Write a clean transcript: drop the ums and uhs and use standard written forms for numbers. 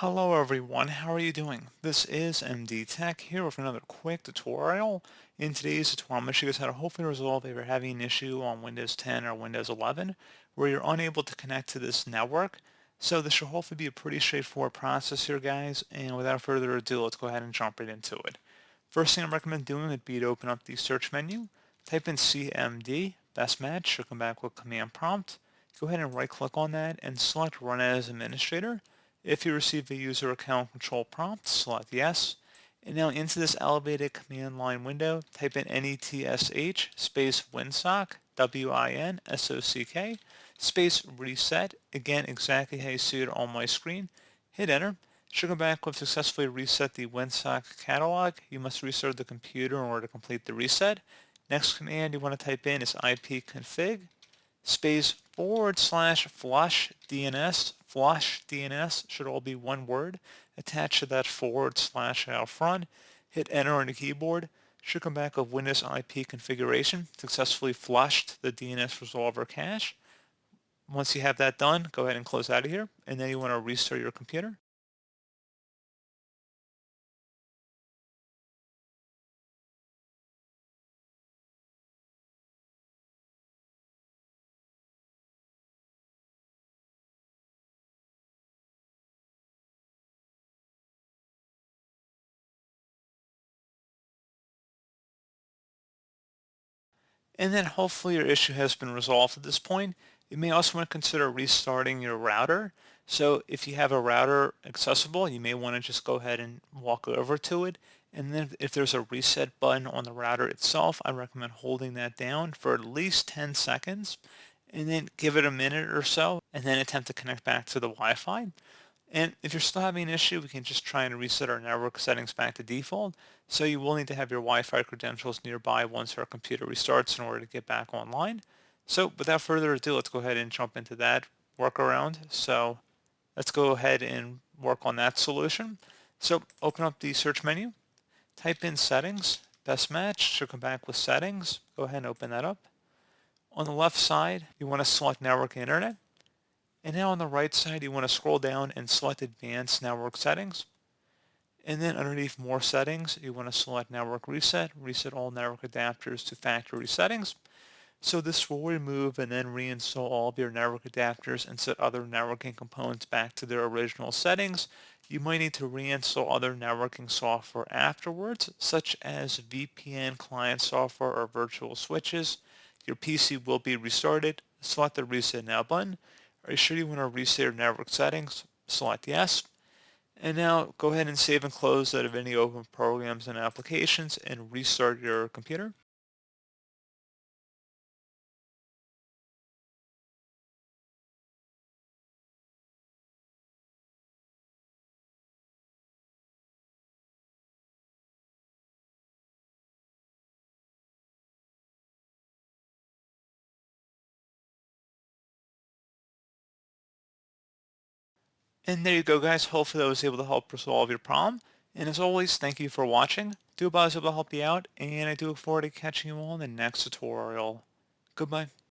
Hello everyone, how are you doing? This is MD Tech here with another quick tutorial. In today's tutorial, I'm going to show you guys how to hopefully resolve if you're having an issue on Windows 10 or Windows 11 where you're unable to connect to this network. So this should hopefully be a pretty straightforward process here, guys, and without further ado, let's go ahead and jump right into it. First thing I recommend doing would be to open up the search menu, type in CMD, best match, should come back with command prompt. Go ahead and right click on that and select Run as Administrator. If you receive a user account control prompt, select yes. And now into this elevated command line window, type in netsh space winsock, WINSOCK, space reset, again exactly how you see it on my screen. Hit enter. Should come back with successfully reset the WinSock catalog. You must restart the computer in order to complete the reset. Next command you want to type in is ipconfig space /flush DNS. Flush DNS should all be one word. Attached to that / out front. Hit enter on the keyboard. Should come back with Windows IP configuration. Successfully flushed the DNS resolver cache. Once you have that done, go ahead and close out of here. And then you want to restart your computer. And then hopefully your issue has been resolved at this point. You may also want to consider restarting your router. So if you have a router accessible, you may want to just go ahead and walk over to it. And then if there's a reset button on the router itself, I recommend holding that down for at least 10 seconds and then give it a minute or so and then attempt to connect back to the Wi-Fi. And if you're still having an issue, we can just try and reset our network settings back to default. So you will need to have your Wi-Fi credentials nearby once our computer restarts in order to get back online. So without further ado, let's go ahead and jump into that workaround. So let's go ahead and work on that solution. So open up the search menu, type in settings, best match, should come back with settings. Go ahead and open that up. On the left side, you want to select network and internet. And now on the right side, you want to scroll down and select Advanced Network Settings. And then underneath More Settings, you want to select Network Reset, reset all network adapters to factory settings. So this will remove and then reinstall all of your network adapters and set other networking components back to their original settings. You might need to reinstall other networking software afterwards, such as VPN client software or virtual switches. Your PC will be restarted. Select the Reset Now button. Are you sure you want to reset your network settings? Select yes. And now go ahead and save and close out of any open programs and applications and restart your computer. And there you go, guys. Hopefully I was able to help resolve your problem. And as always, thank you for watching. Do hope I was able to help you out, and I do look forward to catching you all in the next tutorial. Goodbye.